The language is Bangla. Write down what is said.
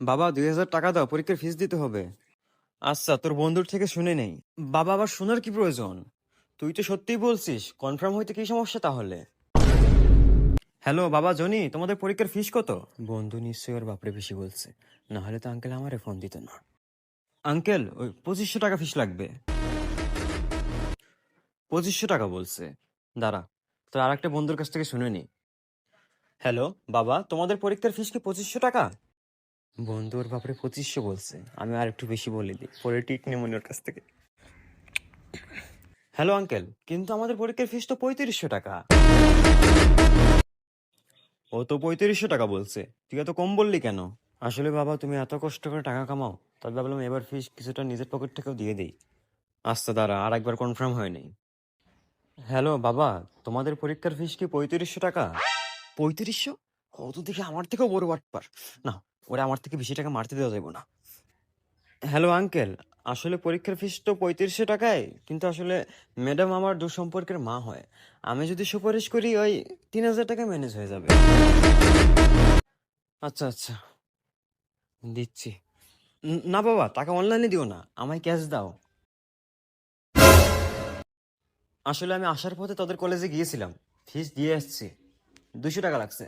বাবা 2000 টাকা দাও, পরীক্ষার ফিস দিতে হবে। আচ্ছা, তোর বন্ধুর থেকে শুনে নেই। বাবা, আবার শোনার কি প্রয়োজন? তুই তো সত্যিই বলছিস, কনফার্ম হইতে কি সমস্যা তাহলে? হ্যালো বাবা জনি, তোমাদের পরীক্ষার ফিস কত? বন্ধু নিশ্চয়ই ওর বাপরে বেশি বলছে, না হলে তো আঙ্কেল আমারে ফোন দিত না। আঙ্কেল, ওই 2500 টাকা ফিস লাগবে। 2500 টাকা বলছে। দাঁড়া, তোর আর একটা বন্ধুর কাছ থেকে শুনে নি। হ্যালো বাবা, তোমাদের পরীক্ষার ফিস কি 2500 টাকা? বন্ধুর বাপরে 2500 বলছে, আমি আর একটু বেশি বলে দিই, পরে টিক নেমনি ওর কাছ থেকে। হ্যালো আঙ্কেল, কিন্তু আমাদের পরীক্ষার ফিস তো 3500 টাকা। ও তো 3500 টাকা বলছে, তুই এত কম বললি কেন? আসলে বাবা, তুমি এত কষ্ট করে টাকা কামাও, তবে ভাবলাম এবার ফিস কিছুটা নিজের পকেট থেকেও দিয়ে দেই। আচ্ছা দাঁড়া, আর একবার কনফার্ম হয়নি। হ্যালো বাবা, তোমাদের পরীক্ষার ফিস কি 3500 টাকা? 3500? ও তো দেখে আমার থেকেও বড় বাটপার। না, ওরা আমার থেকে বেশি টাকা মারতে দেওয়া যাবে না। হ্যালো আঙ্কেল, আসলে পরীক্ষার ফিস তো 3500 টাকায়, কিন্তু আসলে ম্যাডাম আমার দূর সম্পর্কের মা হয়। আমি যদি সুপারিশ করি ওই 3000 টাকা ম্যানেজ হয়ে যাবে। আচ্ছা আচ্ছা, দিচ্ছি। না বাবা, টাকা অনলাইনে দিও না, আমায় ক্যাশ দাও। আসলে আমি আসার পথে তোদের কলেজে গিয়েছিলাম, ফিস দিয়ে আসছি। 200 টাকা লাগছে।